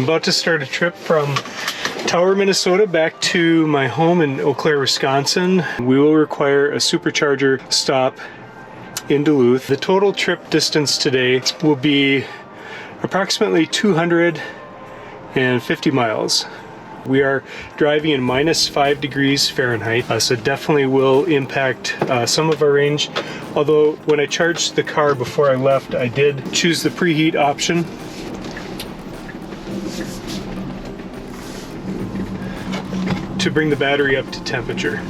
I'm about to start a trip from Tower, Minnesota back to my home in Eau Claire, Wisconsin. We will require a supercharger stop in Duluth. The total trip distance today will be approximately 250 miles. We are driving in -5 degrees Fahrenheit, so it definitely will impact some of our range. Although when I charged the car before I left, I did choose the preheat option. To bring the battery up to temperature.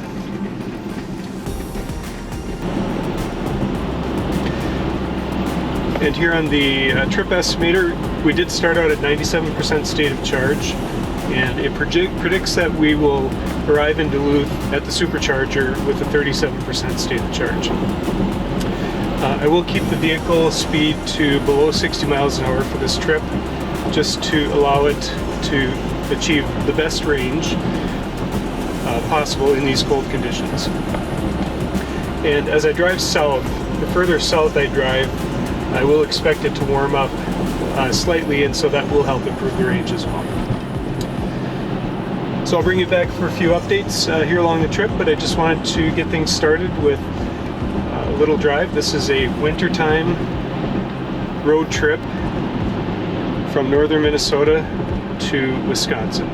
And here on the trip estimator, we did start out at 97% state of charge, and it predicts that we will arrive in Duluth at the supercharger with a 37% state of charge. I will keep the vehicle speed to below 60 miles an hour for this trip, just to allow it to achieve the best range possible in these cold conditions. And as I drive south, the further south I drive, I will expect it to warm up slightly, and so that will help improve the range as well. So I'll bring you back for a few updates here along the trip, but I just wanted to get things started with a little drive. This is a wintertime road trip from northern Minnesota to Wisconsin.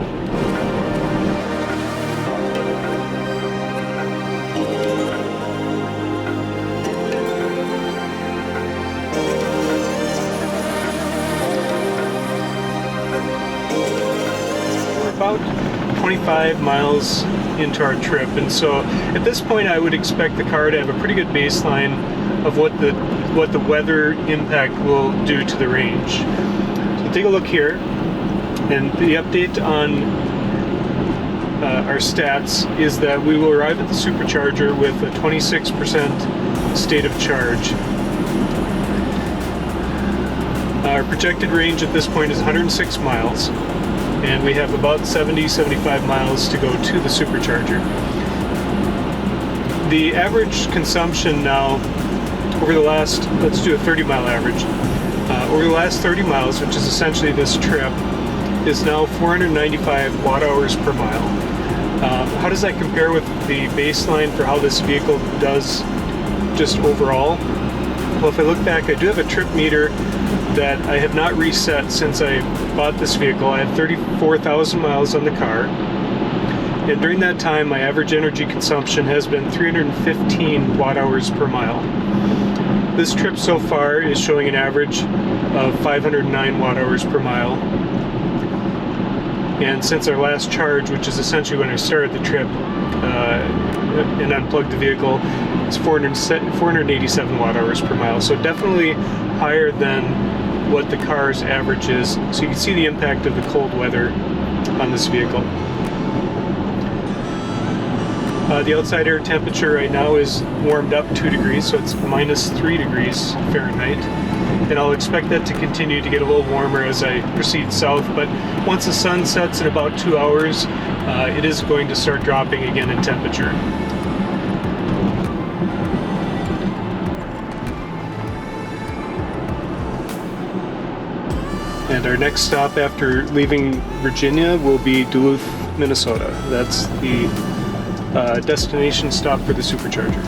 About 25 miles into our trip, and so at this point I would expect the car to have a pretty good baseline of what the weather impact will do to the range. So take a look here, and the update on our stats is that we will arrive at the supercharger with a 26% state of charge. Our projected range at this point is 106 miles. And we have about 70-75 miles to go to the supercharger. The average consumption now over the last, let's do a 30-mile average, over the last 30 miles, which is essentially this trip, is now 495 watt hours per mile. How does that compare with the baseline for how this vehicle does just overall? Well, if I look back, I do have a trip meter that I have not reset since I bought this vehicle. I have 34,000 miles on the car, and during that time my average energy consumption has been 315 watt hours per mile. This trip so far is showing an average of 509 watt hours per mile, and since our last charge, which is essentially when I started the trip and unplugged the vehicle, it's 487 watt hours per mile, so definitely higher than what the car's average is. So you can see the impact of the cold weather on this vehicle. The outside air temperature right now is warmed up 2 degrees, so it's -3 degrees Fahrenheit. And I'll expect that to continue to get a little warmer as I proceed south, but once the sun sets in about 2 hours, it is going to start dropping again in temperature. And our next stop after leaving Virginia will be Duluth, Minnesota. That's the destination stop for the supercharger.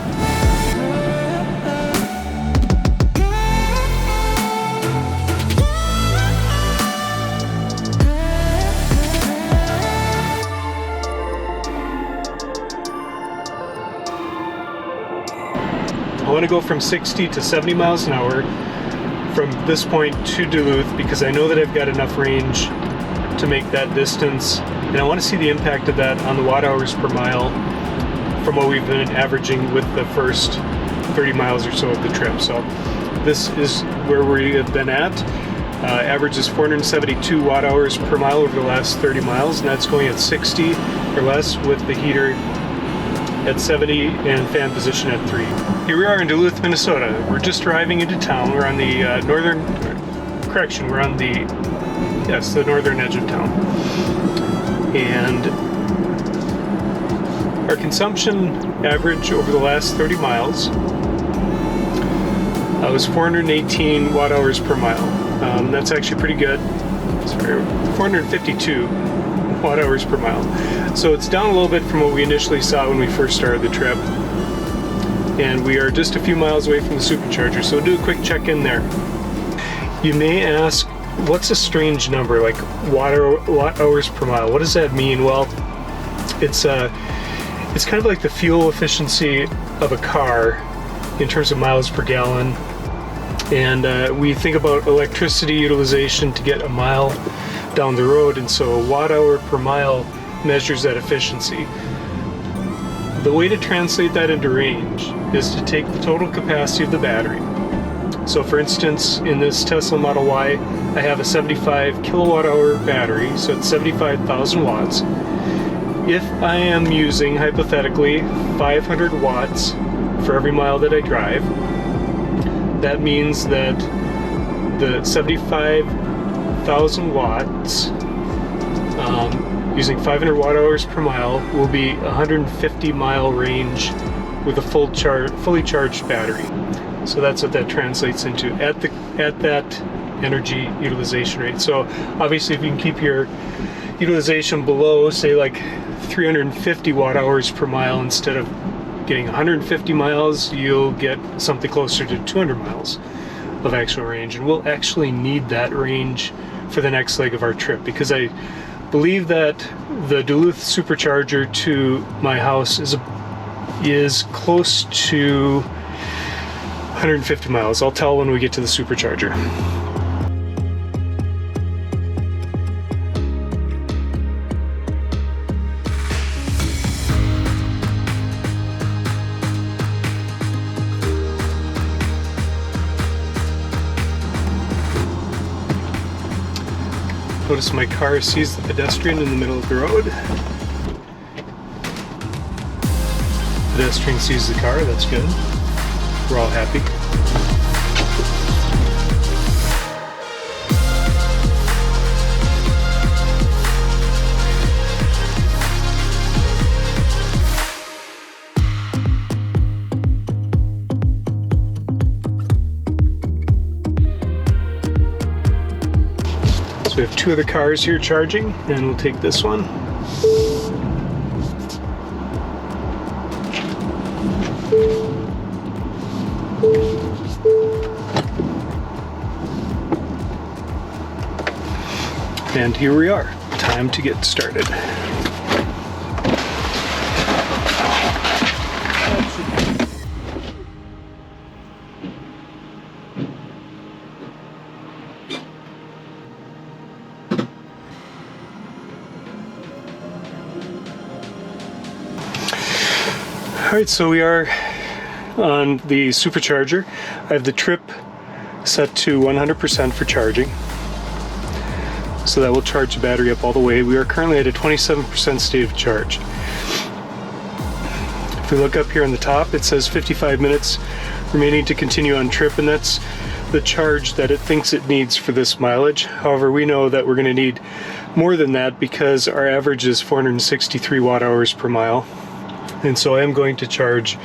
I want to go from 60 to 70 miles an hour from this point to Duluth, because I know that I've got enough range to make that distance, and I want to see the impact of that on the watt hours per mile from what we've been averaging with the first 30 miles or so of the trip. So this is where we have been at. Average is 472 watt hours per mile over the last 30 miles, and that's going at 60 or less with the heater at 70 and fan position at 3. Here we are in Duluth, Minnesota. We're just arriving into town. We're on the we're on the northern edge of town. And our consumption average over the last 30 miles was 418 watt hours per mile. That's actually pretty good. sorry, 452 watt hours per mile. So it's down a little bit from what we initially saw when we first started the trip. And we are just a few miles away from the supercharger, so we'll do a quick check-in there. You may ask, what's a strange number, like watt hours per mile? What does that mean? Well, it's kind of like the fuel efficiency of a car in terms of miles per gallon. And we think about electricity utilization to get a mile down the road, and so a watt hour per mile measures that efficiency. The way to translate that into range is to take the total capacity of the battery. So for instance, in this Tesla Model Y, I have a 75 kilowatt hour battery, so it's 75,000 watts. If I am using, hypothetically, 500 watts for every mile that I drive, that means that the 75,000 watts, using 500 watt hours per mile, will be 150 mile range with a fully charged battery. So that's what that translates into at that energy utilization rate. So obviously, if you can keep your utilization below, say like 350 watt hours per mile instead of getting 150 miles, you'll get something closer to 200 miles of actual range. And we'll actually need that range for the next leg of our trip, because I believe that the Duluth Supercharger to my house is close to 150 miles. I'll tell when we get to the supercharger. Notice my car sees the pedestrian in the middle of the road. Pedestrian sees the car, that's good. We're all happy. So we have two other cars here charging, and we'll take this one. And here we are. Time to get started. Alright, so we are on the supercharger. I have the trip set to 100% for charging, so that will charge the battery up all the way. We are currently at a 27% state of charge. If we look up here on the top, it says 55 minutes remaining to continue on trip, and that's the charge that it thinks it needs for this mileage. However, we know that we're going to need more than that because our average is 463 watt hours per mile. And so I am going to charge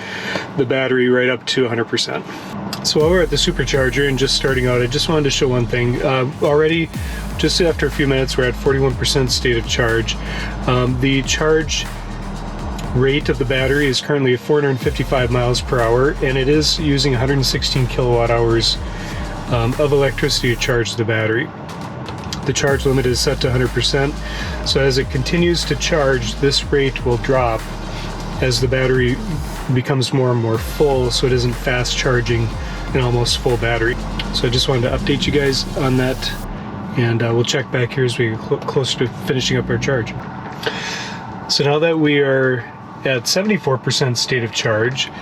the battery right up to 100%. So while we're at the supercharger and just starting out, I just wanted to show one thing. Already, just after a few minutes, we're at 41% state of charge. The charge rate of the battery is currently at 455 miles per hour, and it is using 116 kilowatt hours of electricity to charge the battery. The charge limit is set to 100%, so as it continues to charge, this rate will drop as the battery becomes more and more full, so it isn't fast charging an almost full battery. So I just wanted to update you guys on that, and we'll check back here as we get closer to finishing up our charge. So now that we are at 74% state of charge,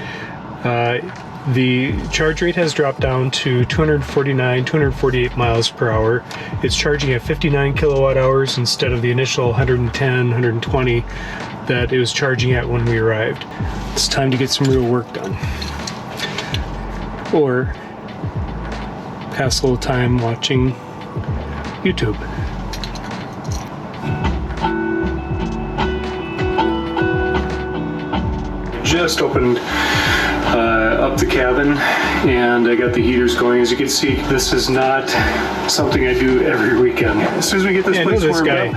the charge rate has dropped down to 248 miles per hour. It's charging at 59 kilowatt hours instead of the initial 110, 120 that it was charging at when we arrived. It's time to get some real work done, or pass a little time watching YouTube. Just opened up the cabin, and I got the heaters going. As you can see, this is not something I do every weekend. As soon as we get this place warmed up,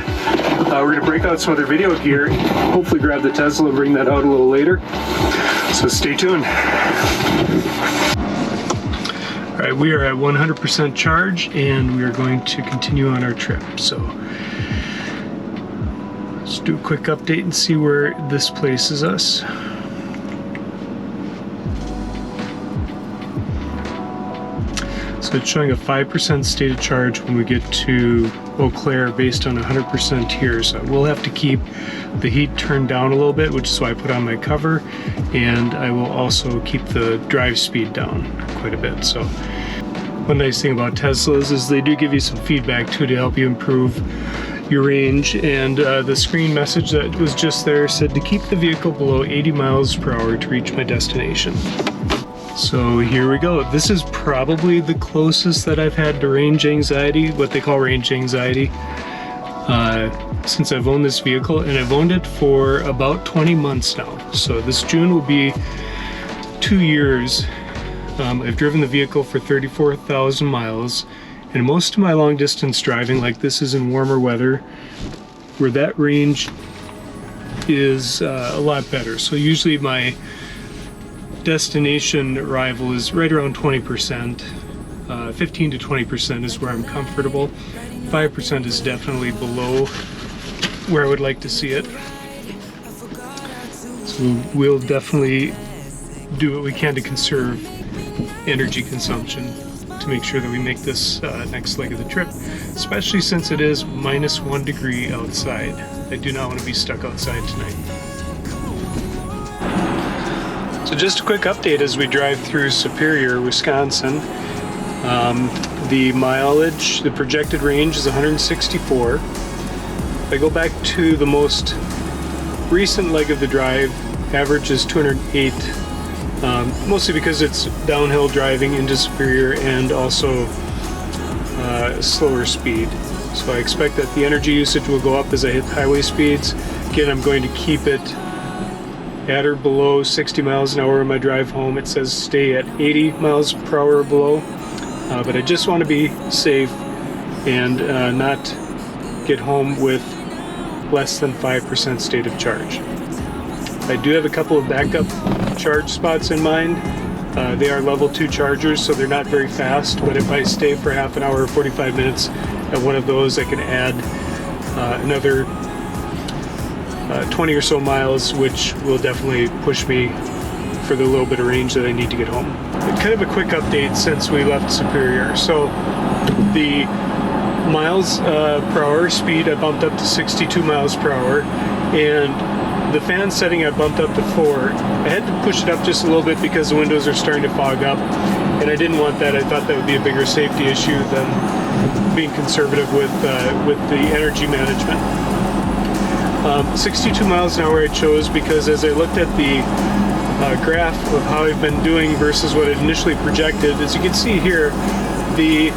we're going to break out some other video gear, hopefully grab the Tesla and bring that out a little later. So stay tuned. All right, we are at 100% charge, and we are going to continue on our trip. So let's do a quick update and see where this places us. So it's showing a 5% state of charge when we get to Eau Claire based on 100% here. So we'll have to keep the heat turned down a little bit, which is why I put on my cover, and I will also keep the drive speed down quite a bit. So one nice thing about Teslas is they do give you some feedback too to help you improve your range, and the screen message that was just there said to keep the vehicle below 80 miles per hour to reach my destination. So here we go. This is probably the closest that I've had to range anxiety, what they call range anxiety, since I've owned this vehicle, and I've owned it for about 20 months now. So this June will be 2 years. I've driven the vehicle for 34,000 miles, and most of my long distance driving, like this is in warmer weather, where that range is a lot better. So usually my destination arrival is right around 20%. 15 to 20% is where I'm comfortable. 5% is definitely below where I would like to see it. So we'll definitely do what we can to conserve energy consumption to make sure that we make this next leg of the trip, especially since it is -1 degree outside. I do not want to be stuck outside tonight. So just a quick update as we drive through Superior, Wisconsin. The mileage, the projected range is 164. If I go back to the most recent leg of the drive, average is 208, mostly because it's downhill driving into Superior and also slower speed. So I expect that the energy usage will go up as I hit highway speeds. Again, I'm going to keep it at or below 60 miles an hour in my drive home. It says stay at 80 miles per hour or below, but I just want to be safe and not get home with less than 5% state of charge. I do have a couple of backup charge spots in mind. They are level 2 chargers, so they're not very fast, but if I stay for half an hour or 45 minutes at one of those, I can add another 20 or so miles, which will definitely push me for the little bit of range that I need to get home. Kind of a quick update since we left Superior. So the miles per hour speed I bumped up to 62 miles per hour, and the fan setting I bumped up to 4. I had to push it up just a little bit because the windows are starting to fog up, and I didn't want that. I thought that would be a bigger safety issue than being conservative with the energy management. 62 miles an hour I chose because as I looked at the graph of how I've been doing versus what it initially projected, as you can see here, the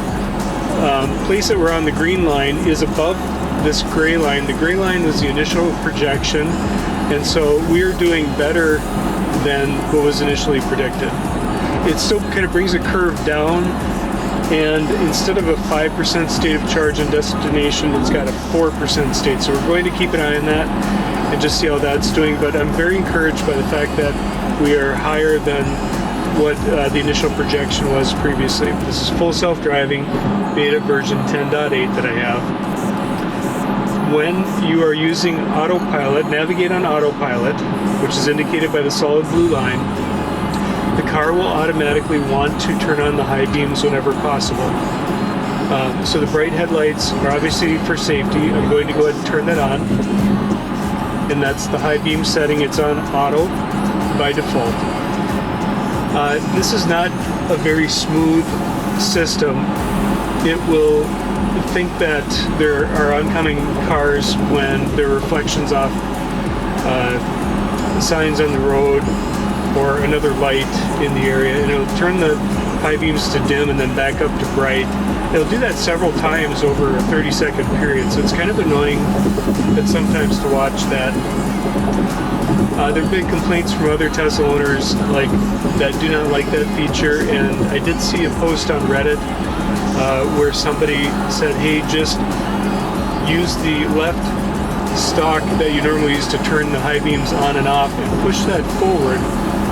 place that we're on, the green line, is above this gray line. The gray line was the initial projection, and so we're doing better than what was initially predicted. It still kind of brings a curve down, and instead of a 5% state of charge and destination, it's got a 4% state. So we're going to keep an eye on that and just see how that's doing. But I'm very encouraged by the fact that we are higher than what the initial projection was previously. This is full self-driving, beta version 10.8 that I have. When you are using autopilot, navigate on autopilot, which is indicated by the solid blue line, the car will automatically want to turn on the high beams whenever possible. So the bright headlights are obviously for safety. I'm going to go ahead and turn that on. And that's the high beam setting. It's on auto by default. This is not a very smooth system. It will think that there are oncoming cars when there are reflections off signs on the road or another light in the area, and it'll turn the high beams to dim and then back up to bright. It'll do that several times over a 30-second period, so it's kind of annoying that sometimes to watch that There have been complaints from other Tesla owners that do not like that feature, and I did see a post on Reddit where somebody said, hey, just use the left stalk that you normally use to turn the high beams on and off and push that forward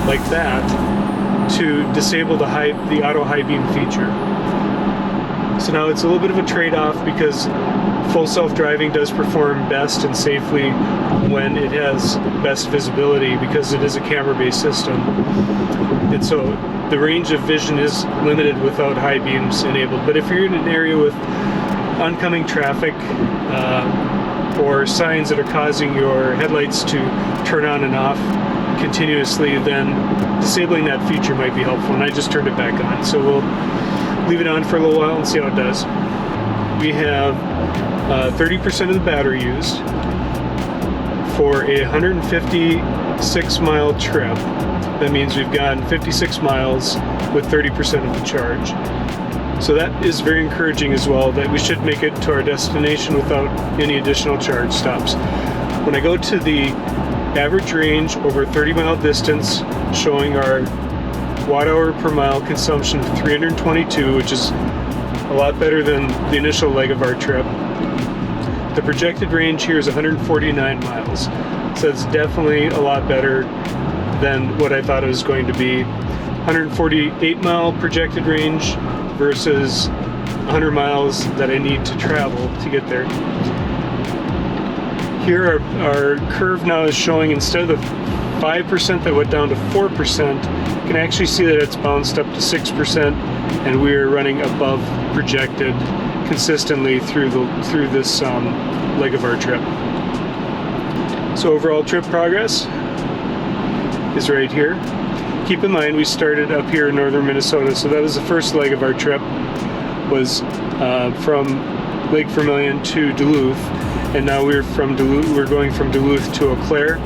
like that to disable the auto high beam feature. So now it's a little bit of a trade-off because full self-driving does perform best and safely when it has best visibility because it is a camera-based system. And so the range of vision is limited without high beams enabled. But if you're in an area with oncoming traffic or signs that are causing your headlights to turn on and off continuously, then disabling that feature might be helpful. And I just turned it back on. So we'll leave it on for a little while and see how it does. We have 30% of the battery used for a 156 mile trip. That means we've gotten 56 miles with 30% of the charge. So that is very encouraging as well, that we should make it to our destination without any additional charge stops. When I go to the average range over a 30-mile distance, showing our watt-hour per mile consumption of 322, which is a lot better than the initial leg of our trip. The projected range here is 149 miles, so it's definitely a lot better than what I thought it was going to be. 148 mile projected range versus 100 miles that I need to travel to get there. Here our curve now is showing, instead of the 5% that went down to 4%, you can actually see that it's bounced up to 6%, and we're running above projected consistently through this leg of our trip. So overall trip progress is right here. Keep in mind we started up here in northern Minnesota, so that was the first leg of our trip, was from Lake Vermilion to Duluth, and now we're going from Duluth to Eau Claire.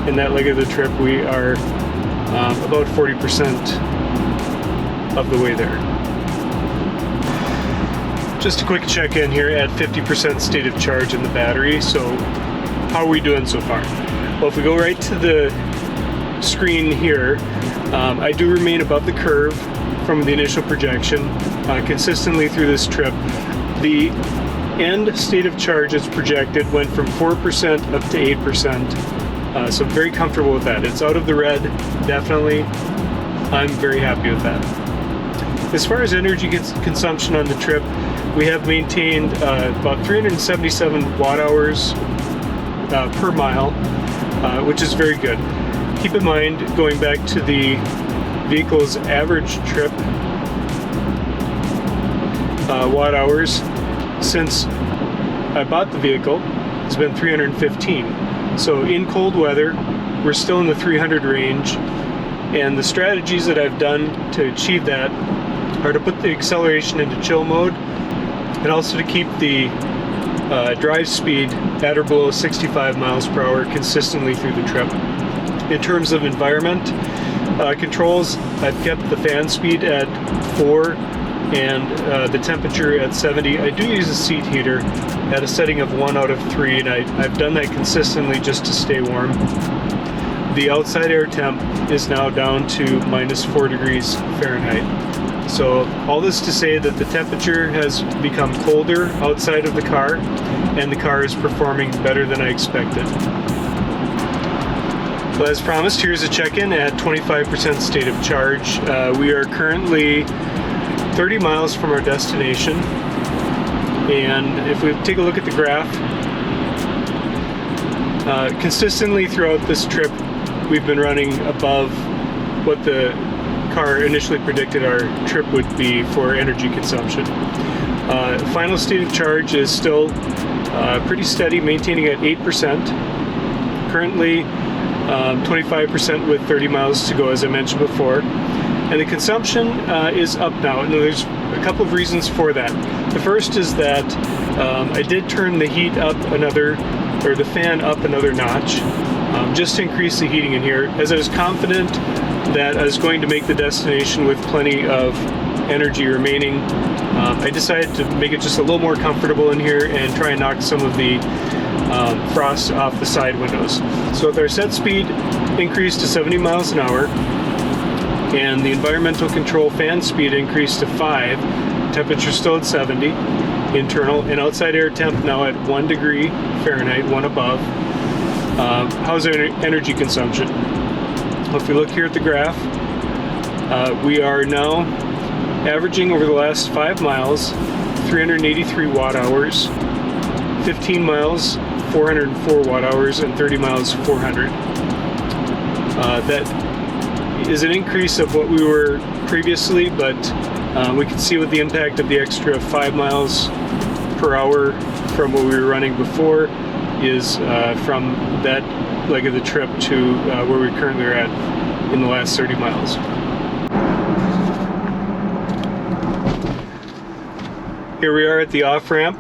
In that leg of the trip we are about 40% of the way there. Just a quick check-in here at 50% state of charge in the battery. So how are we doing so far? Well, if we go right to the screen here, I do remain above the curve from the initial projection consistently through this trip. The end state of charge as projected went from 4% up to 8%. So I'm very comfortable with that. It's out of the red, definitely. I'm very happy with that. As far as energy consumption on the trip, we have maintained about 377 watt hours per mile, which is very good. Keep in mind, going back to the vehicle's average trip watt hours since I bought the vehicle, has been 315. So in cold weather, we're still in the 300 range, and the strategies that I've done to achieve that are to put the acceleration into chill mode, and also to keep the drive speed at or below 65 miles per hour consistently through the trip. In terms of environment controls, I've kept the fan speed at 4 and the temperature at 70. I do use a seat heater at a setting of 1 out of 3, and I've done that consistently just to stay warm. The outside air temp is now down to -4 degrees Fahrenheit. So all this to say that the temperature has become colder outside of the car, and the car is performing better than I expected. Well, as promised, here's a check-in at 25% state of charge. We are currently 30 miles from our destination, and if we take a look at the graph, consistently throughout this trip we've been running above what the car initially predicted our trip would be for energy consumption. Final state of charge is still pretty steady, maintaining at 8%. Currently 25% with 30 miles to go, as I mentioned before. And the consumption is up now, and there's a couple of reasons for that. The first is that I did turn the heat up the fan up another notch, just to increase the heating in here, as I was confident that I was going to make the destination with plenty of energy remaining. I decided to make it just a little more comfortable in here and try and knock some of the frost off the side windows. So with our set speed increased to 70 miles an hour and the environmental control fan speed increased to 5, temperature still at 70 internal, and outside air temp now at 1 degree Fahrenheit, 1 above. How's our energy consumption? Well, if we look here at the graph, we are now averaging over the last 5 miles 383 watt hours, 15 miles 404 watt hours, and 30 miles 400. That is an increase of what we were previously, but we can see what the impact of the extra 5 miles per hour from what we were running before is from that leg of the trip to where we currently are at in the last 30 miles. Here we are at the off-ramp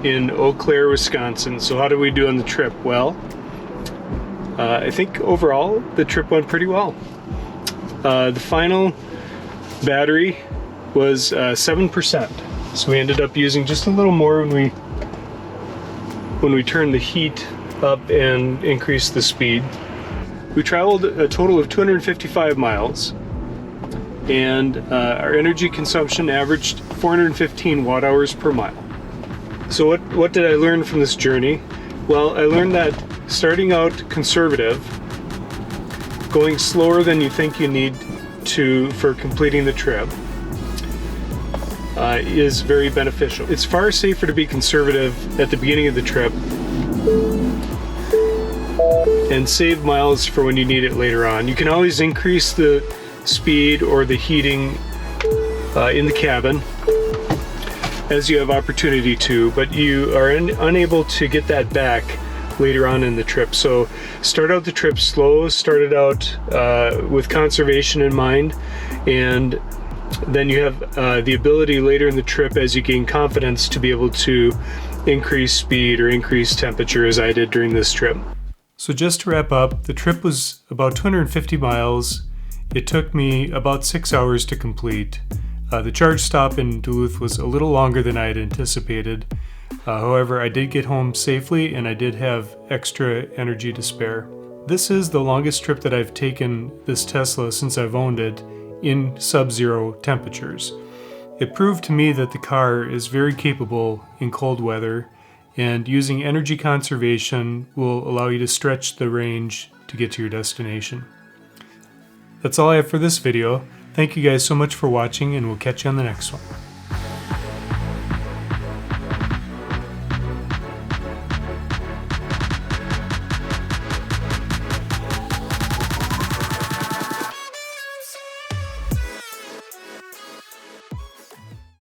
in Eau Claire, Wisconsin. So how did we do on the trip? Well, I think overall the trip went pretty well. The final battery was 7%. So we ended up using just a little more when we turned the heat up and increased the speed. We traveled a total of 255 miles. And our energy consumption averaged 415 watt hours per mile. So what did I learn from this journey? Well, I learned that starting out conservative, going slower than you think you need to for completing the trip, is very beneficial. It's far safer to be conservative at the beginning of the trip and save miles for when you need it later on. You can always increase the speed or the heating in the cabin as you have opportunity to, but you are unable to get that back later on in the trip. So start out the trip slow, start it out with conservation in mind, and then you have the ability later in the trip as you gain confidence to be able to increase speed or increase temperature, as I did during this trip. So just to wrap up, the trip was about 250 miles. It took me about 6 hours to complete. The charge stop in Duluth was a little longer than I had anticipated. However, I did get home safely and I did have extra energy to spare. This is the longest trip that I've taken this Tesla since I've owned it in sub-zero temperatures. It proved to me that the car is very capable in cold weather, and using energy conservation will allow you to stretch the range to get to your destination. That's all I have for this video. Thank you guys so much for watching, and we'll catch you on the next one.